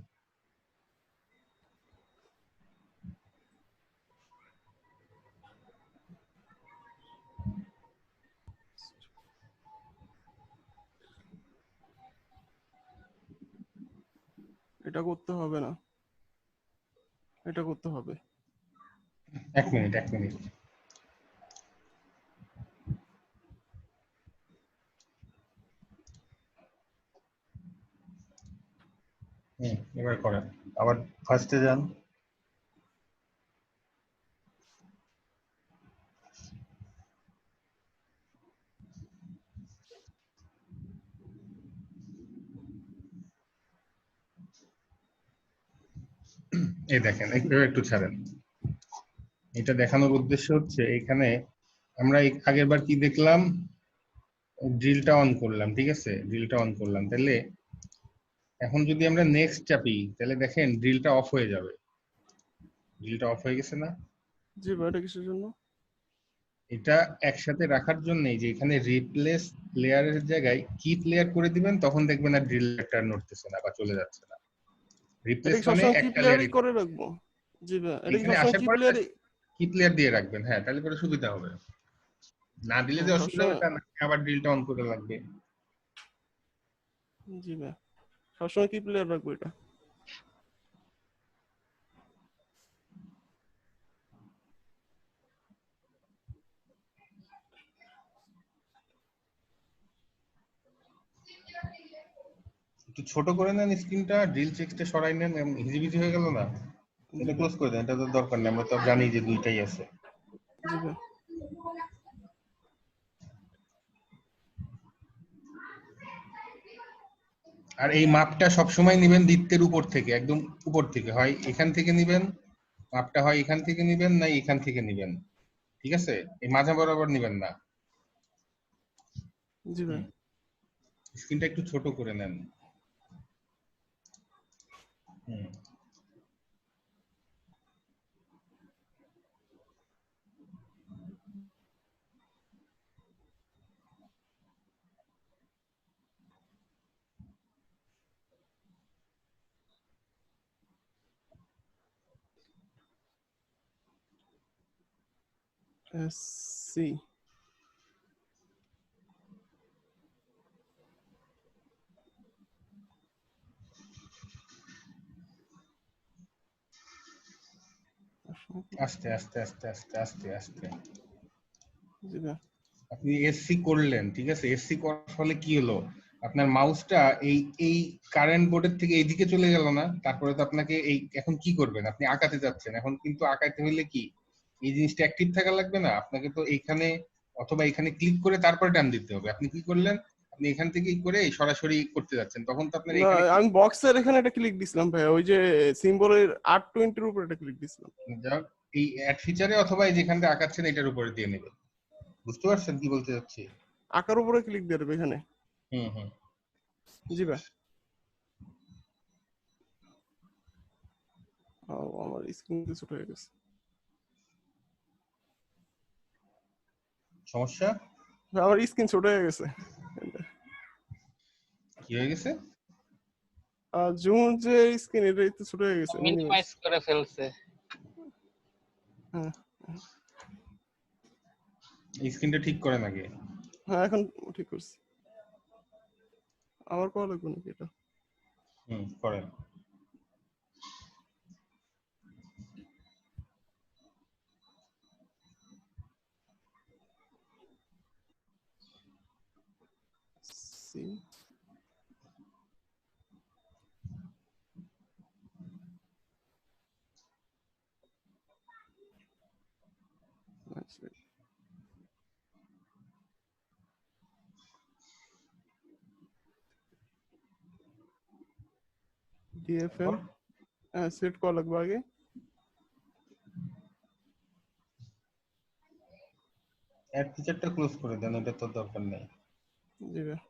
S4: এটা করতে হবে না, এটা করতে হবে।
S2: 1 মিনিট, 1 মিনিট। এবার করেন, আবার ফার্স্টে যান। এই দেখেন, একটু ছাড়েন। এটা দেখানোর উদ্দেশ্য হচ্ছে এখানে আমরা আগের বার কি দেখলাম, ড্রিলটা অন করলাম, ঠিক আছে, ড্রিলটা অন করলাম, তাহলে এখন যদি আমরা নেক্সট চাপি তাহলে দেখেন ড্রিলটা অফ হয়ে যাবে। ড্রিলটা অফ হয়ে গেছে না?
S4: জি ভাই, এটা কিসের জন্য?
S2: এটা একসাথে রাখার জন্য যে এখানে রিপ্লেস লেয়ারের জায়গায় কিপ লেয়ার করে দিবেন, তখন দেখবেন আর ড্রিল লেয়ারটা নড়তেছে না বা চলে যাচ্ছে না।
S4: এটা
S2: রিপ্লেস
S4: কি
S2: মানে
S4: সবসময় কি
S2: একটা
S4: প্লেয়ারই
S2: লেয়ারই
S4: করে রাখবো? জি ভাই, এটা কি
S2: এখানে
S4: সবসময়
S2: আসার
S4: কি
S2: পরে
S4: প্লেয়ারই?
S2: কিপ লেয়ার দিয়ে রাখবেন, হ্যাঁ, তাহলে করে সুবিধা হবে। না দিলে যে অসুবিধা হবে
S4: সবসময়।
S2: তা না, আবার ড্রিলটা অন করে লাগবে।
S4: জি ভাই, সবসময় কি প্লেয়ার রাখবো এটা?
S2: একটু ছোট করে নেন স্ক্রিনটা, ড্রিল চেকটা সরাই নেন, হিজিবিজি হয়ে গেল না?
S4: জি
S2: এটা
S4: ভাই।
S2: ক্লোজ করে দেন, এটা তো দরকার নেই, আমরা তো জানি যে দুইটাই আছে।
S4: জি ভাই।
S2: আর এই মাপটা সবসময় নেবেন বৃত্তের উপর থেকে, একদম উপর থেকে, হয় এখান থেকে নেবেন মাপটা, হয় এখান থেকে নেবেন না এখান থেকে নেবেন, ঠিক আছে? এই মাঝা বরাবর নেবেন না।
S4: জি ভাই।
S2: স্ক্রিনটা একটু ছোট করে নেন। হুম।
S4: SC
S2: আস্তে আস্তে আস্তে আস্তে আস্তে আস্তে।
S4: জি ভাই।
S2: আপনি এসসি করলেন, ঠিক আছে? এসসি করার ফলে কি হলো, আপনার মাউসটা এই এই কারেন্ট বোর্ডের থেকে এইদিকে চলে গেল না? তারপরে তো আপনাকে এই এখন কি করবেন, আপনি আঁকাতে যাচ্ছেন, এখন কিন্তু আঁকাতে হইলে কি এই জিনিসটা অ্যাক্টিভ থাকা লাগবে না? আপনাকে তো এইখানে অথবা এখানে ক্লিক করে তারপরে টান দিতে হবে। আপনি কি করলেন, আপনি এখান থেকেই করে সরাসরি করতে যাচ্ছেন, তখন তো আপনার
S4: না,
S2: এখানে
S4: আমি বক্সের এখানে একটা ক্লিক দিছিলাম ভাই, ওই যে সিম্বলের 820 এর উপর একটা ক্লিক দিছিলাম।
S2: যাক, এই অ্যাড ফিচারে অথবা এই যেখান থেকে আঁকাচ্ছেন এটার উপরে দিয়ে নেবেন। বুঝতে পারছেন কি বলতে চাচ্ছি?
S4: আকার উপরে ক্লিক দিয়ে দেবে এখানে।
S2: হুম হুম।
S4: জি ভাই। ও, আমার স্ক্রিন ছোট হয়ে গেছে।
S2: সমস্যা
S4: আমার স্ক্রিন ছোট হয়ে গেছে।
S2: কি হয়ে গেছে?
S4: জুম যে স্ক্রিন এটা একটু ছোট হয়ে গেছে, মিনিমাইজ।
S1: মিনিমাইজ করে ফেলছে।
S4: হ্যাঁ
S2: এই স্ক্রিনটা ঠিক করেন আগে।
S4: হ্যাঁ, এখন ঠিক করছি। আবার কল লাগবে নাকি এটা?
S2: হুম, করেন।
S4: সি আচ্ছা, ডিএফএম সেট করা লাগবে আগে।
S2: অ্যাড ফিচারটা ক্লোজ করে দেন, এটা তো দরকার নেই।
S4: জি ভাই।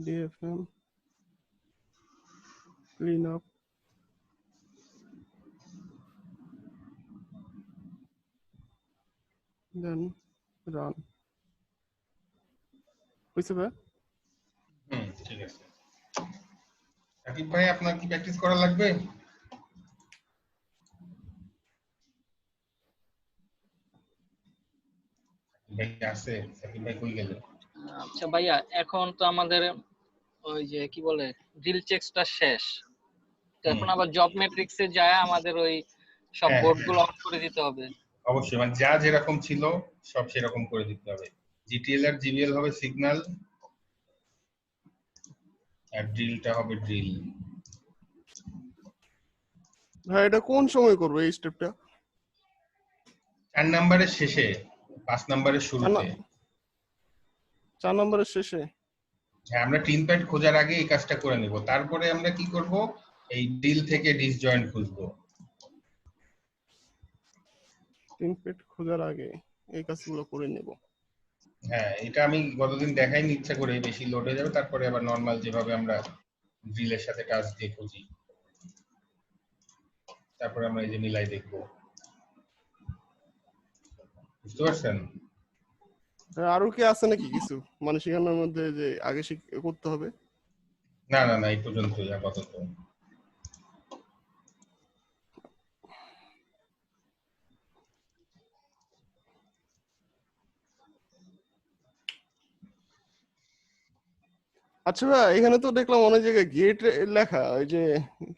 S4: ডিএফএম ক্লিন আপ, দেন রান। হয়েছে ভাই?
S2: হুম, ঠিক আছে। সাকিব ভাই, আপনার কি প্র্যাকটিস করা লাগবে? ভাই আছে? সাকিব ভাই কই গেল?
S1: আচ্ছা ভাইয়া, এখন তো আমাদের ওই যে কি বলে ড্রিল চেকসটা শেষ। তো
S2: হুম।
S1: এখন আবার জব ম্যাট্রিক্সে যায় আমাদের ওই সব
S2: হ্যাঁ
S1: বোর্ড
S2: হ্যাঁ,
S1: গুলো অন করে দিতে হবে।
S2: অবশ্যই, মানে যা যেরকম ছিল সব সেরকম করে দিতে হবে। জিটিএল আর জিবিএল হবে সিগন্যাল, আর ড্রিলটা হবে ড্রিল।
S4: ভাই এটা কোন সময় করবো এই স্টেপটা?
S2: 4 নাম্বারের শেষে, 5 নাম্বারের শুরুতে।
S4: 4 নম্বরের শেষে?
S2: হ্যাঁ, আমরা টিন প্যাড খোঁজার আগে এই কাজটা করে নেব, তারপরে আমরা কি করব, এই ড্রিল থেকে ডিসজয়েন্ট খুঁজবো।
S4: টিমপেট খোঁজার আগে এই কাজগুলো করে নেব।
S2: হ্যাঁ, এটা আমি গতদিন দেখাইনি ইচ্ছা করে, বেশি লোড হয়ে যাবে, তারপরে আবার নর্মাল যেভাবে আমরা ড্রিলের সাথে টাচ দিয়ে খুঁজি, তারপরে আমরা এই যে মিলাই দেখবো। বুঝতে পারছেন?
S4: আরো কি আছে নাকি কিছু মানে সেখানের মধ্যে যে আগে করতে হবে?
S2: না না না, এই পর্যন্তই আপাতত।
S4: আচ্ছা ভাই, এখানে তো দেখলাম অনেক জায়গায় গেট লেখা, ওই যে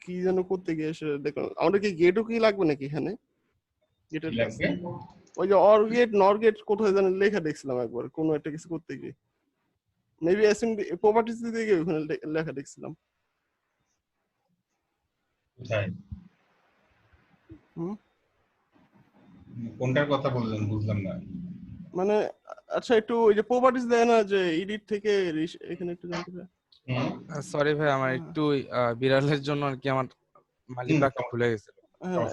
S4: কি যেন করতে গিয়ে এসে দেখলাম। আমাদের কি গেটও কি লাগবে নাকি এখানে
S2: কি
S4: গেটের কাছে?
S2: লাগবে?
S4: ওই যে অর গেট নর গেট কোথায় যেন লেখা দেখছিলাম একবার কোনো একটা কিছু করতে গিয়ে, মেবি এসএমডি প্রপার্টিজ দিতে গিয়ে ওখানে লেখা দেখছিলাম।
S2: কোথায়?
S4: হুম।
S2: কোনটার কথা বললেন বুঝলাম না।
S4: মানে আচ্ছা, একটু ওই যে প্রপার্টিজ দেয় না যে এডিট থেকে এখানে একটু জানতে চাই।
S2: হুম
S3: সরি ভাই, আমার
S4: হ্যাঁ,
S3: একটু বিড়ালের জন্য আর কি আমার মালিক
S2: হুম,
S3: রাখতে ভুলে গেছিল।
S4: হ্যাঁ,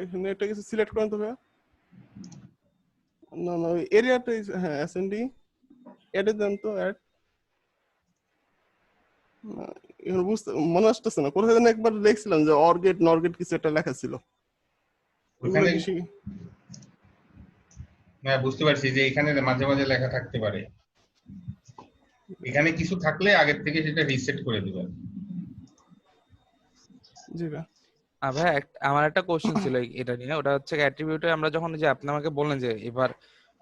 S4: এখানে একটা কিছু সিলেক্ট করেন তো ভাইয়া। না না, ওই এরিয়াটা, হ্যাঁ এসএনডি এডে দেন তো অ্যাড। এখন বুঝতে মনে আসতেছে না, কোথায় যেন একবার দেখছিলাম যে অর্গেট নরগেট কিছু একটা লেখা ছিল। ওইগুলো
S2: ওখানে
S4: কি
S2: হ্যাঁ বুঝতে পারছি যে এখানে মাঝে মাঝে লেখা থাকতে পারে। এখানে কিছু থাকলে আগের থেকে সেটা রিসেট করে দিবেন।
S4: জি ভাই।
S3: ভাই আমার একটা কোশ্চেন ছিল এটা নিয়ে, ওটা হচ্ছে অ্যাট্রিবিউটে আমরা যখন যে আপনি আমাকে বললেন যে এবার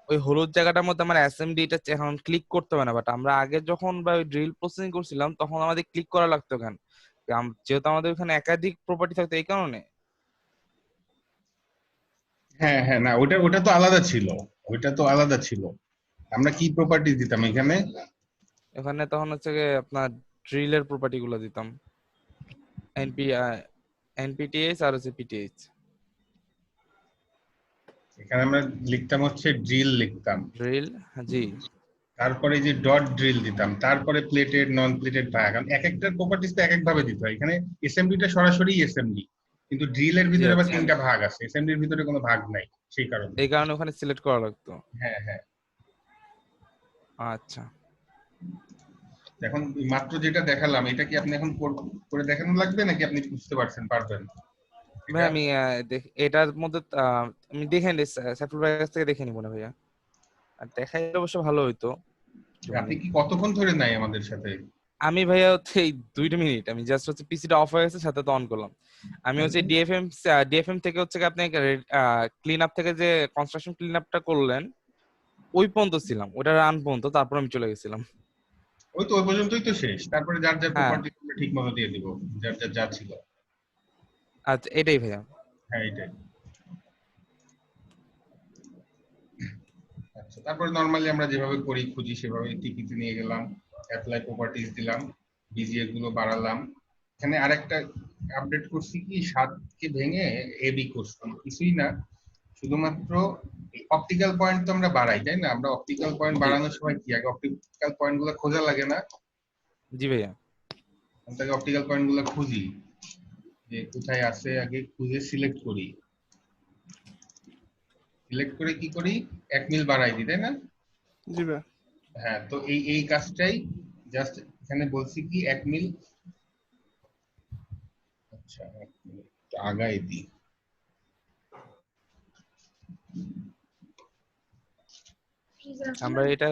S3: ওই হলুদ জায়গাটার মধ্যে আমার এসএমডিটা এখন ক্লিক করতে হবে না, বাট আমরা আগে যখন বা ওই ড্রিল প্রসেসিং করছিলাম তখন আমাদের ক্লিক করা লাগতো কেন? যেহেতু আমাদের ওখানে একাধিক প্রপার্টি থাকতো এই কারণে।
S2: হ্যাঁ হ্যাঁ, না ওটা ওটা তো আলাদা ছিল। ওইটা তো আলাদা ছিল। আমরা কি প্রপার্টি দিতাম এখানে?
S3: এখানে তখন হচ্ছে গিয়ে আপনার ড্রিলের প্রপার্টি গুলো দিতাম, এনপি এনপিটিএইচ আর হচ্ছে পিটিএইচ।
S2: এখানে আমরা লিখতাম হচ্ছে ড্রিল লিখতাম,
S3: ড্রিল, জি।
S2: তারপরে যে ডট ড্রিল দিতাম, তারপরে প্লেটেড নন প্লেটেড ভাগ, কারণ এক একটার প্রপার্টিজ তো এক এক ভাবে দিতে হয়। এখানে এসএমডিটা সরাসরি এসএমডি, কিন্তু ড্রিলের
S3: জি
S2: ভিতরে আবার
S3: আচ্ছা,
S2: তিনটা ভাগ আছে, এসএমডির ভিতরে কোনো ভাগ নাই, সেই কারণে।
S3: এই কারণে ওখানে সিলেক্ট করা লাগতো।
S2: হ্যাঁ হ্যাঁ।
S3: আচ্ছা
S2: এখন মাত্র যেটা দেখালাম, এটা কি আপনি এখন করে দেখানো লাগবে নাকি আপনি বুঝতে পারছেন পারবেন
S3: ভাই,
S2: এটা?
S3: আমি এটার মধ্যে আমি দেখে নিই, সাইফুল ভাইয়ের কাছ থেকে দেখে নিব না ভাইয়া, আর দেখাইলে অবশ্য ভালো হইতো একটুখানি।
S2: আপনি কি কতক্ষণ ধরে নাই আমাদের সাথে?
S3: আমি ভাইয়া হচ্ছে এই 2 মিনিট, আমি জাস্ট হচ্ছে পিসিটা অফ হয়ে গেছে, সাথে তো অন করলাম। আমি হচ্ছে ডিএফএম থেকে হচ্ছে কি আপনি ক্লিন আপ থেকে যে কনস্ট্রাকশন ক্লিন আপটা করলেন ওই পর্যন্ত ছিলাম, ওটা রান পর্যন্ত, তারপর আমি চলে গেছিলাম।
S2: ওই তো ওই পর্যন্তই তো শেষ, তারপরে যার যার
S3: হ্যাঁ
S2: প্রপার্টি ঠিক মতো দিয়ে দিব, যার যার যা ছিল।
S3: আচ্ছা, এটাই ভাইয়া।
S2: হ্যাঁ এটাই। আচ্ছা, তারপরে নরমালি আমরা যেভাবে করি খুঁজি সেভাবে টিপিতে নিয়ে গেলাম, অ্যাপ্লাই প্রপার্টিজ দিলাম, বিজিএস গুলো বাড়ালাম। এখানে আরেকটা আপডেট করছি কি, 7 কে ভেঙে এবি করছি, কিছুই না, শুধুমাত্র অপটিক্যাল পয়েন্ট তো আমরা বাড়াই তাই না? আমরা অপটিক্যাল পয়েন্ট
S3: জি
S2: বাড়ানোর সময় কি আগে অপটিক্যাল পয়েন্ট গুলো খোঁজা লাগে না?
S3: জি ভাইয়া।
S2: আমরা অপটিক্যাল পয়েন্ট গুলো খুঁজি, যে কোথায় আছে আগে খুঁজে সিলেক্ট করি, সিলেক্ট করে কি করি, 1 মিল বাড়াই দিই তাই না?
S4: জি ভাই।
S2: হ্যাঁ, তো এই এই কাজটাই জাস্ট এখানে বলছি কি 1 মিল। আচ্ছা 1 মিনিট আগাই দিই।
S3: আমরা এটা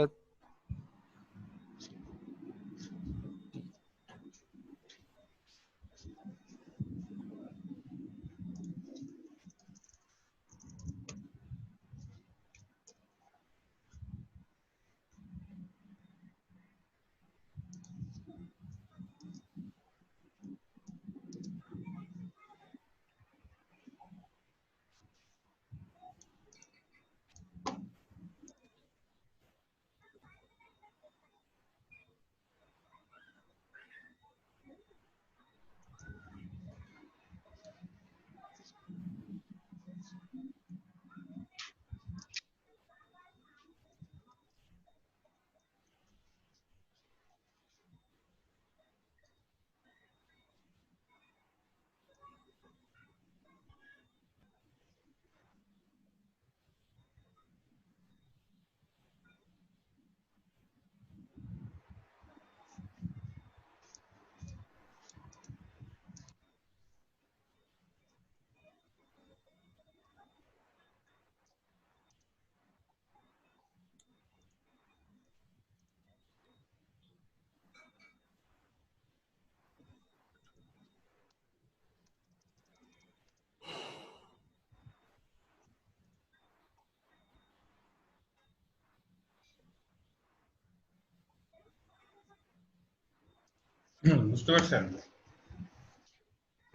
S2: বুঝতে পারছেন?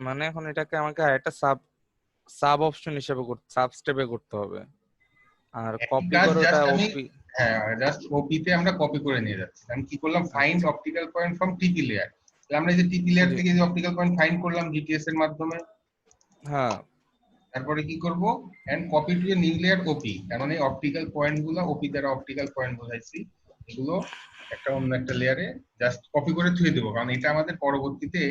S3: মানে এখন এটাকে আমাকে আরেকটা সাব সাব অপশন হিসেবে সাব স্টেপে করতে হবে, আর
S2: একই
S3: কপি
S2: কাজ
S3: করে ওটা
S2: জাস্ট আমি,
S3: ওপি।
S2: হ্যাঁ জাস্ট ওপিতে আমরা কপি করে নিয়ে যাচ্ছি। আমি কি করলাম, ফাইন্ড
S3: আচ্ছা,
S2: optical point from TP layer. আমরা এই যে টিপি লেয়ার
S3: জি,
S2: থেকে যে অপটিক্যাল পয়েন্ট ফাইন্ড করলাম জিটিএস এর মাধ্যমে,
S3: হ্যাঁ,
S2: তারপরে কি করব, and copy to a new layer OP. তার মানে অপটিক্যাল পয়েন্ট গুলো ওপি দ্বারা অপটিক্যাল পয়েন্ট বোঝাইছি, এগুলো একটা অন্য একটা লেয়ারে জাস্ট কপি করে থুয়ে দেবো, কারণ এটা আমাদের পরবর্তীতে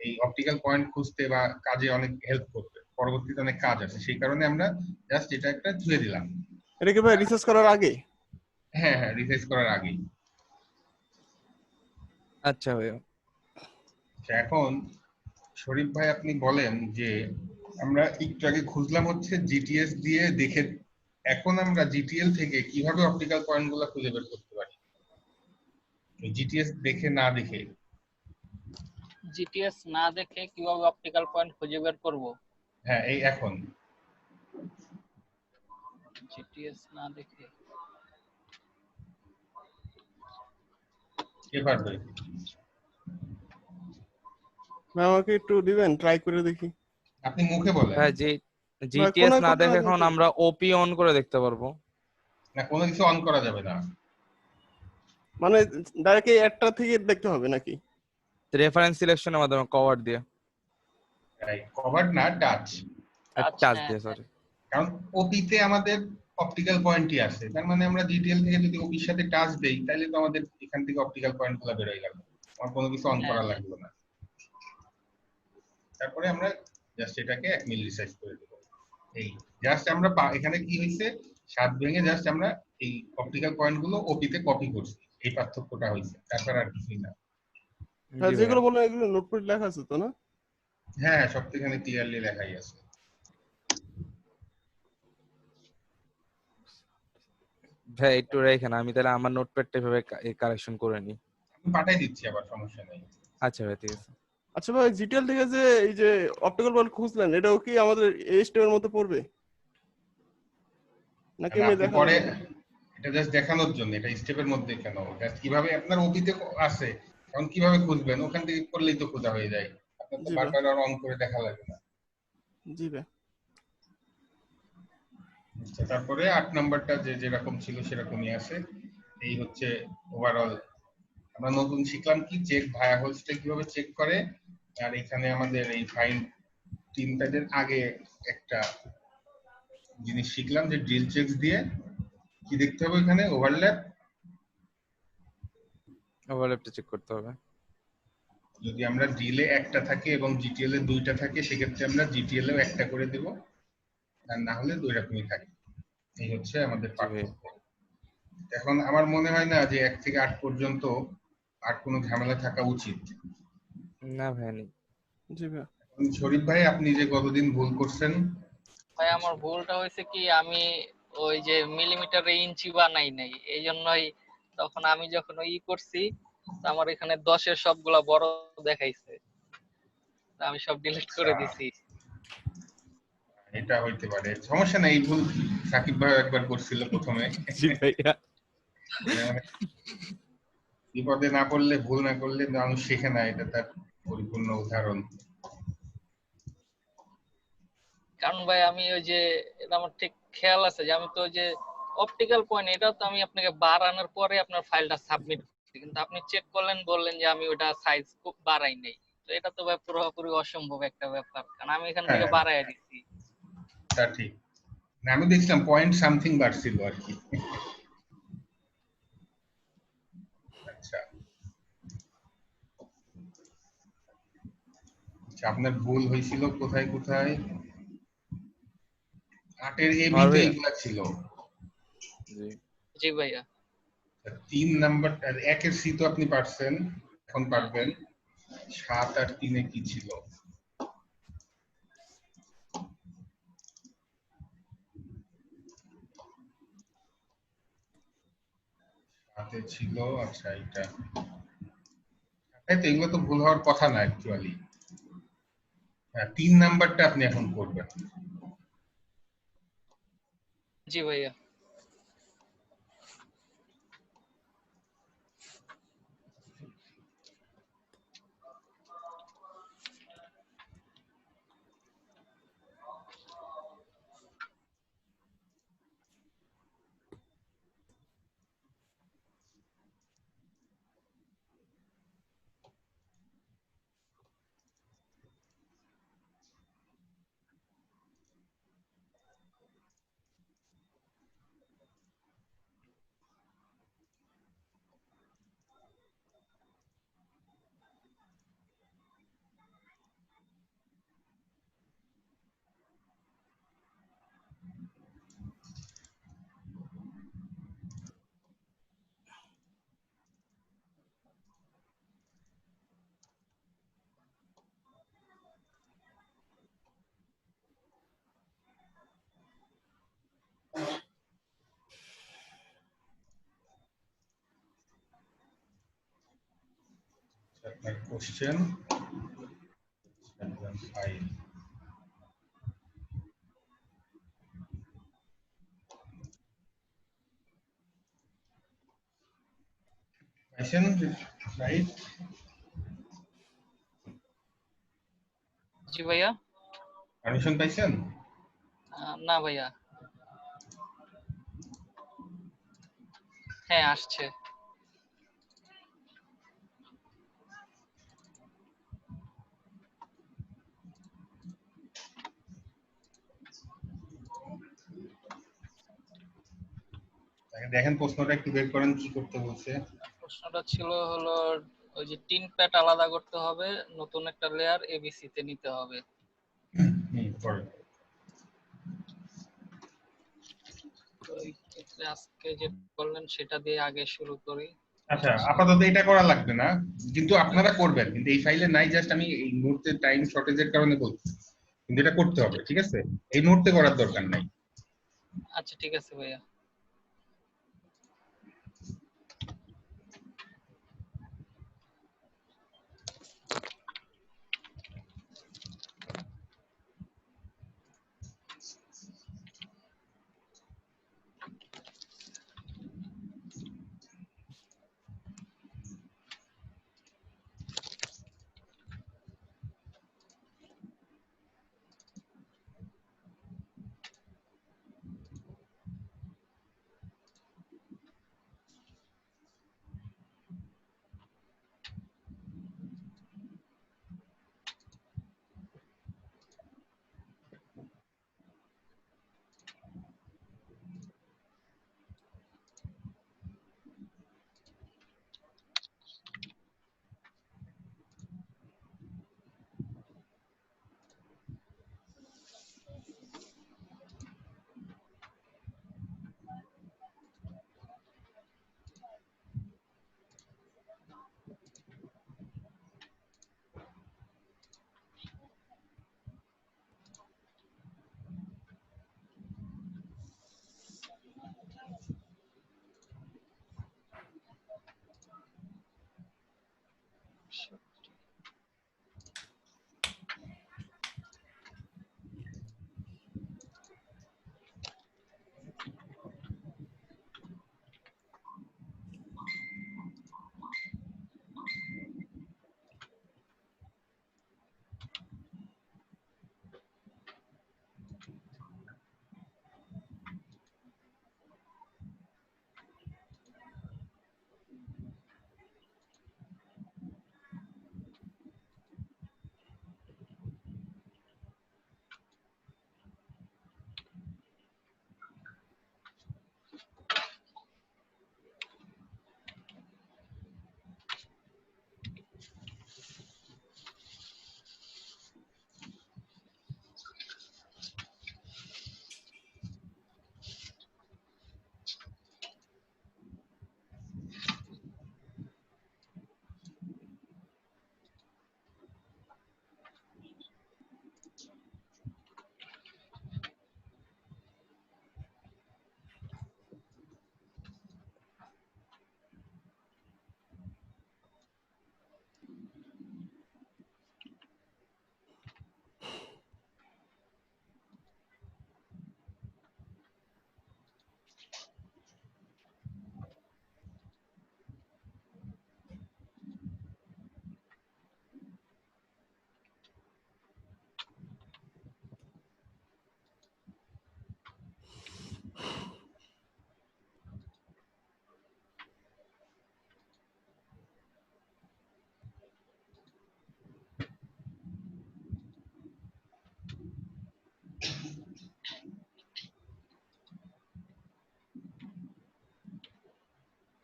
S2: এই অপটিক্যাল পয়েন্ট খুঁজতে বা কাজে অনেক হেল্প করবে, পরবর্তীতে অনেক কাজ আছে, সেই কারণে আমরা জাস্ট এটা একটা থুয়ে দিলাম।
S4: এটা কি ভাই রিসার্চ করার আগে?
S2: হ্যাঁ হ্যাঁ, রিফ্রেশ করার আগেই।
S3: আচ্ছা ভাইয়া।
S2: আচ্ছা, এখন শরীফ ভাই আপনি বলেন যে আমরা একটু আগে খুঁজলাম হচ্ছে জিটিএস দিয়ে দেখে, এখন আমরা জিটিএল থেকে কিভাবে অপটিক্যাল পয়েন্ট গুলো খুঁজে বের করতে পারি জিটিএস দেখে না দেখে?
S1: জিটিএস না দেখে কিভাবে অপটিক্যাল পয়েন্ট খুঁজে বের করব?
S2: হ্যাঁ, এই এখন
S1: জিটিএস না দেখে
S2: কে পারবে?
S4: ভাই আমাকে একটু দিবেন, ট্রাই করে দেখি।
S2: আপনি মুখে বলেন।
S3: ভাই জি,
S4: ভাই
S3: জিটিএস
S4: কোনায়
S3: না
S4: করতে
S3: দেখে
S4: হয়
S3: এখন
S4: নাকি?
S3: আমরা ওপি অন করে দেখতে পারবো।
S2: না, কোনো কিছু অন করা যাবে না।
S4: মানে ডাইরেক্ট এই অ্যাডটা থেকে দেখতে হবে নাকি?
S3: রেফারেন্স সিলেকশনের মাধ্যমে কভার দিয়ে,
S2: কভার না, টাচ।
S1: আচ্ছা,
S3: টাচ
S1: হ্যাঁ
S3: দিয়ে,
S1: হ্যাঁ
S3: সরি।
S2: কারণ ওপিতে আমাদের অপটিক্যাল পয়েন্টই আছে, তার মানে আমরা জিটিএল থেকে যদি ওপির সাথে টাচ দেই, তাহলে তো আমাদের এখান থেকে অপটিক্যাল পয়েন্ট গুলো বের হয়ে গেল, আমার কোনো কিছু অন
S1: হ্যাঁ
S2: করা
S1: হ্যাঁ।
S2: লাগলো না। তারপরে আমরা জাস্ট এটাকে 1 মিলি রিসাইজ করে দেবো। এই জাস্ট আমরা এখানে কি হয়েছে, 7 ভেঙে জাস্ট আমরা এই অপটিক্যাল পয়েন্ট গুলো ওপিতে কপি করছি, এই পার্থক্যটা হয়েছে, তারপর আর কিছুই না।
S4: হ্যাঁ,
S3: জি ভাইয়া।
S4: যেগুলো বললেন এগুলো নোটপ্যাড লেখা আছে তো না?
S2: হ্যাঁ হ্যাঁ, সব তো এখানে ক্লিয়ারলি লেখাই আছে।
S3: ভাই একটু রেখে না, আমি তাহলে আমার নোটপ্যাডটা এভাবে কারেকশন করে নিই।
S2: আমি পাঠাই দিচ্ছি, আবার সমস্যা নেই।
S3: আচ্ছা ভাই, ঠিক আছে।
S4: আচ্ছা ভাই, জিটিএল থেকে যে এই যে অপটিক্যাল পয়েন্ট খুঁজলেন, এটাও কি আমাদের এই স্টেপের মধ্যে পড়বে নাকি
S2: মানে
S4: এমনি
S2: আপনি
S4: দেখানোর
S2: পরে
S4: জন্য?
S2: এটা জাস্ট দেখানোর জন্য, এটা স্টেপের মধ্যে কেন, জাস্ট কিভাবে আপনার ওপিতে আছে, কারণ কিভাবে খুঁজবেন, ওখান থেকে করলেই তো খোঁজা হয়ে যায়, আপনার তো
S4: জি ভাই,
S2: বারবার আর অন করে দেখা লাগে না।
S4: জি ভাই।
S2: আচ্ছা, তারপরে 8 নাম্বারটা যে যেরকম ছিল সেরকমই আছে। এই হচ্ছে ওভারঅল আমরা নতুন শিখলাম কি, চেক ভায়া হোলসটা কিভাবে চেক করে। আর এখানে আমাদের এই ফাইন্ড তিনটাদের আগে একটা জিনিস শিখলাম যে ড্রিল চেক দিয়ে কি দেখতে হবে, এখানে ওভারল্যাপ।
S3: ওভারল্যাপটা চেক করতে হবে।
S2: যদি আমরা ড্রিলে একটা থাকে এবং জিটিএল এ দুইটা থাকে, সেক্ষেত্রে আমরা জিটিএল এও একটা করে দেব, আর না হলে দুই রকমই থাকে। এই হচ্ছে আমাদের
S3: জি ভাই।
S2: পার্থক্য। এখন আমার মনে হয় না যে 1 থেকে 8 পর্যন্ত আর কোনো ঝামেলা থাকা উচিত।
S3: না ভাই, নেই।
S4: জি ভাই।
S2: শরীফ ভাই, আপনি যে কতদিন ভুল করছেন?
S1: ভাই আমার ভুলটা হয়েছে কি, আমি ওই যে মিলিমিটারে ইঞ্চি বানাই নাই, এই জন্যই তখন আমি যখন ওই করছি, তো আমার এখানে 10-এর সবগুলা বড় দেখাইছে, তো আমি সব ডিলিট
S2: আচ্ছা,
S1: করে দিছি।
S2: এটা হইতে পারে, সমস্যা নাই, এই ভুল সাকিব ভাই একবার করছিল প্রথমে।
S3: জি ভাইয়া।
S2: মানে বিপদে না পড়লে, ভুল না করলে মানুষ শেখে না, এটা তার পরিপূর্ণ উদাহরণ।
S1: কারণ ভাই আমি ওই যে, এটা আমার ঠিক খেয়াল আছে যে আমি তো ওই যে অপটিক্যাল পয়েন্ট, এটা তো আমি আপনাকে বাড়ানোর পরে আপনার ফাইলটা সাবমিট করছি, কিন্তু আপনি চেক করলেন, বললেন যে আমি ওটা সাইজ খুব বাড়াই নাই। তো এটা তো ভাই পুরোপুরি অসম্ভব একটা ব্যাপার, কারণ আমি এখান থেকে
S2: হ্যাঁ,
S1: বাড়াইয়া দিচ্ছি।
S2: তা ঠিক। না, আমি দেখছিলাম পয়েন্ট সামথিং বাড়ছিল আর কি। আচ্ছা, আচ্ছা, আপনার ভুল হয়েছিল কোথায় কোথায়? 8-এর এবি
S3: আমার
S2: তো
S3: ভাইয়া।
S2: এইগুলা ছিল।
S3: জি।
S1: জি ভাইয়া।
S2: 3 নাম্বার আর 1-এর সি তো আপনি পারছেন, এখন
S1: হ্যাঁ
S2: পারবেন। 7 আর 3-এ কি ছিল? হাতে ছিল, আচ্ছা এটা, এই তো এগুলো তো ভুল হওয়ার কথা না অ্যাকচুয়ালি। হ্যাঁ, 3 নাম্বারটা আপনি এখন করবেন।
S1: জি ভাইয়া।
S2: আপনার কোশ্চেন ফাইল পাইছেন রাইট?
S1: জি ভাইয়া।
S2: পারমিশন পাইছেন?
S1: না ভাইয়া। হ্যাঁ আসছে।
S2: দেখেন প্রশ্নটা একটু বের করেন কি করতে বলছে।
S1: প্রশ্নটা ছিল হলো ওই যে টিন প্যাড আলাদা করতে হবে, নতুন একটা লেয়ার এবিসি তে নিতে হবে।
S2: করেন।
S1: তো এই ক্ষেত্রে আজকে যে বললেন সেটা দিয়ে আগে শুরু করি।
S2: আচ্ছা আপাতত এটা করা লাগবে না, কিন্তু আপনারা করবেন, কিন্তু এই ফাইলে নাই, জাস্ট আমি এই মুহূর্তে টাইম শর্টেজের কারণে বলছি, কিন্তু এটা করতে হবে, ঠিক আছে? এই মুহূর্তে করার দরকার নাই।
S1: আচ্ছা ঠিক আছে ভাইয়া।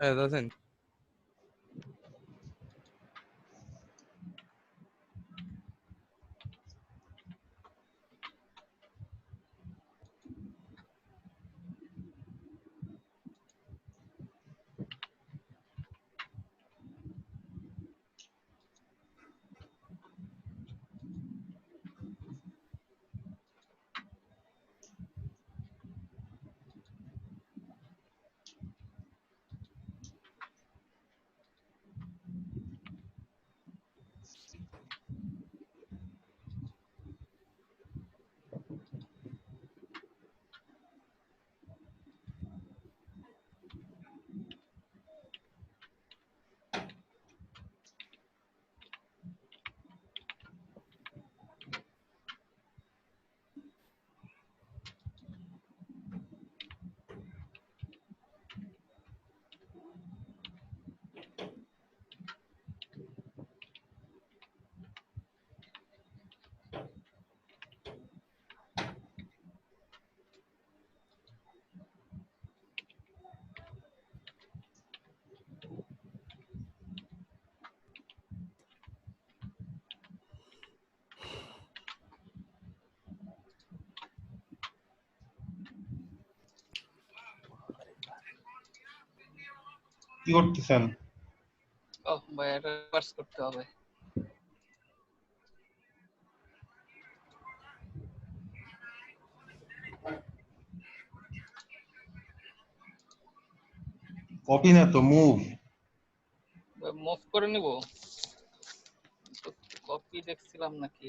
S3: দেখেন
S2: কি করতেছেন?
S1: ও ভাই এটা রিভার্স করতে হবে।
S2: কপি না তো, মুভ।
S1: মুভ করে নিব, কপি দেখছিলাম নাকি?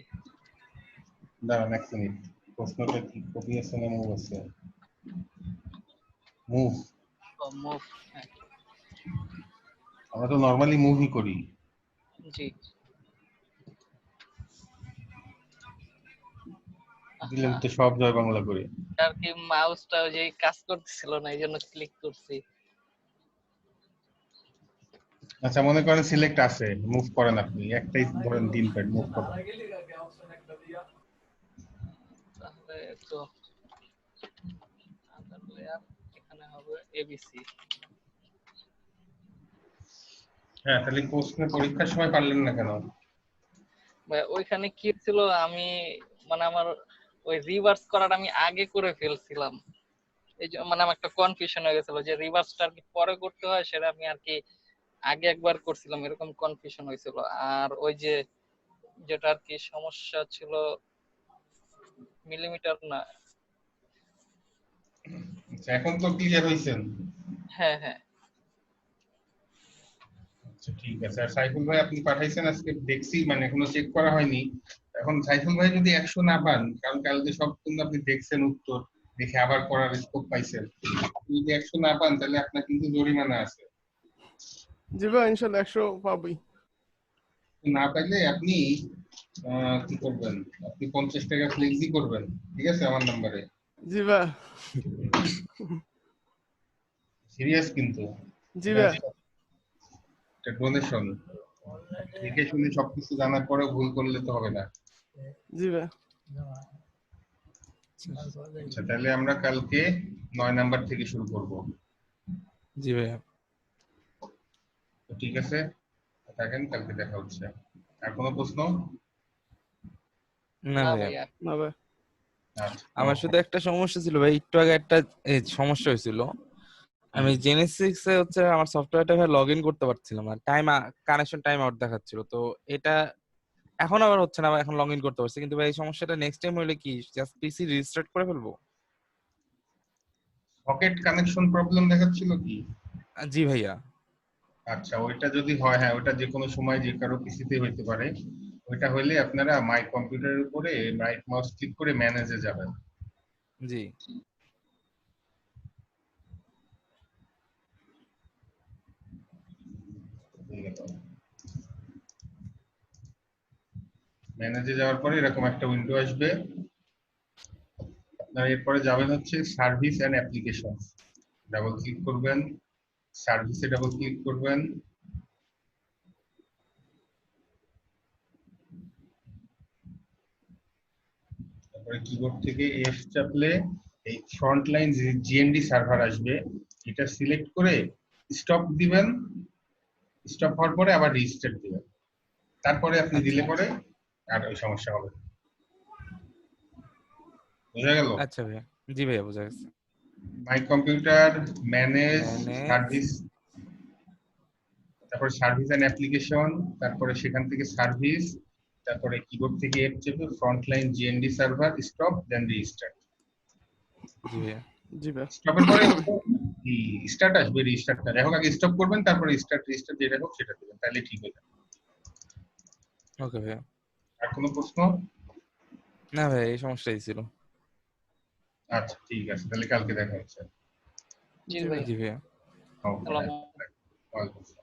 S2: দাঁড়ান এক মিনিট, প্রশ্নটা কি কপি আছে না মুভ আছে? মুভ।
S1: মুভ,
S2: আমরা তো নর্মালি মুভই করি।
S1: জি।
S2: দিলেন তো সব জয় বাংলা করে।
S1: আর কি মাউসটা যে কাজ করতেছিল না, এই জন্য ক্লিক করছি।
S2: আচ্ছা মনে করেন সিলেক্ট আছে, মুভ করেন আপনি, একটাই ধরেন দিন প্যাড মুভ করেন।
S1: তাহলে তো আদার লেয়ার এখানে হবে এবিসি।
S2: হ্যাঁ, তাহলে প্রশ্নে পরীক্ষার সময় পারলেন না কেন?
S1: ভাই ওইখানে কি ছিল, আমি মানে আমার ওই রিভার্স করাটা আমি আগে করে ফেলছিলাম, এই যে মানে আমার একটা কনফিউশন হয়ে গেছিল যে রিভার্সটা আর কি পরে করতে হয়, সেটা আমি আর কি আগে একবার করছিলাম, এরকম কনফিউশন হয়েছিল। আর ওই যে যেটা আর কি সমস্যা ছিল, মিলিমিটার না।
S2: আচ্ছা এখন তো ক্লিয়ার হইছেন?
S1: হ্যাঁ হ্যাঁ।
S2: আচ্ছা ঠিক আছে। আর সাইফুল ভাই আপনি পাঠাইছেন আজকে, দেখছি মানে এখনো চেক করা হয়নি। এখন সাইফুল ভাই যদি 100 না পান, কারণ কালকে সব কিন্তু আপনি দেখছেন উত্তর, দেখে আবার পড়ার স্কোপ পাইছেন, যদি 100 না পান তাহলে আপনার কিন্তু জরিমানা আছে।
S4: জি ভাই ইনশাল্লাহ 100 পাবই।
S2: না পাইলে আপনি কি করবেন, আপনি 50 টাকা ফ্লেক্সি করবেন, ঠিক আছে আমার নাম্বারে।
S4: জি ভাই।
S2: সিরিয়াস কিন্তু,
S4: জি ভাই।
S2: এটা ডোনেশন, দেখে শুনে সবকিছু জানার পরে ভুল করলে তো হবে না।
S4: জি ভাই।
S2: আচ্ছা তাহলে আমরা কালকে 9 নাম্বার থেকে শুরু করব।
S3: জি ভাইয়া।
S2: তো ঠিক আছে, থাকেন, কালকে দেখা হচ্ছে। আর কোনো প্রশ্ন?
S3: না
S1: না
S3: ভাইয়া,
S1: ভাইয়া।
S4: না ভাই।
S2: আচ্ছা
S3: আমার শুধু একটা সমস্যা ছিল ভাই, একটু আগে একটা সমস্যা হয়েছিল। আমি জেনেসিক্স এ হচ্ছে আমার সফটওয়্যারটা লগ ইন করতে পারছিলাম না, কানেকশন টাইম আউট দেখাচ্ছিল। তো এটা এখন আবার হচ্ছে না, এখন লগ ইন করতে পারছি, কিন্তু ভাই এই সমস্যাটা নেক্সট টাইম হলে কি জাস্ট পিসি রিস্টার্ট করে ফেলবো?
S2: সকেট কানেকশন প্রবলেম দেখাচ্ছিল কি?
S3: জি ভাইয়া।
S2: আচ্ছা ওইটা যদি হয়, হ্যাঁ ওইটা যে কোনো সময় যে কারো পিসিতে হইতে পারে। ওইটা হইলে আপনারা মাই কম্পিউটারের উপরে রাইট মাউস ক্লিক করে ম্যানেজে যাবেন।
S3: জি।
S2: ম্যানেজে যাওয়ার পরে এরকম একটা উইন্ডো আসবে, আপনারা এরপরে যাবেন হচ্ছে service and application, double click করবেন, সার্ভিসে ডাবল ক্লিক করবেন, তারপরে কিবোর্ড থেকে এফ চাপলে এই ফ্রন্ট লাইন জিএনডি সার্ভার আসবে, এটা সিলেক্ট করে স্টপ দিবেন, স্টপ হওয়ার পরে আবার রিস্টার্ট দিবেন, তারপরে আপনি
S3: আচ্ছা
S2: দিলে পরে আর ওই সমস্যা হবে না। বুঝা গেল?
S3: আচ্ছা ভাইয়া। জি ভাইয়া, বোঝা গেছে।
S2: My computer, manage,
S3: manage.
S2: Service, তারপরে সার্ভিস এন্ড অ্যাপ্লিকেশন, তারপরে সেখান থেকে সার্ভিস, তারপরে কিবোর্ড থেকে এফ চেপে front line GND server, stop, then restart.
S3: জি ভাইয়া।
S4: জি ভাই।
S2: স্টপের পরে স্টার্ট আসবে, রিস্টার্টটা এখন আগে স্টপ করবেন, তারপরে স্টার্ট রিস্টার্ট যেটা হোক সেটা দিবেন, তাহলে ঠিক হয়ে যাবে।
S3: ওকে ভাইয়া।
S2: আর কোনো প্রশ্ন?
S3: না ভাই, এই সমস্যাই ছিল।
S2: আচ্ছা ঠিক আছে, তাহলে কালকে দেখা হচ্ছে।
S1: জি
S4: জি
S1: ভাই।
S4: ভাই।
S3: জি ভাইয়া।
S2: ওকে,
S1: সালাম।
S2: ওয়ালাইকুম আসসালাম।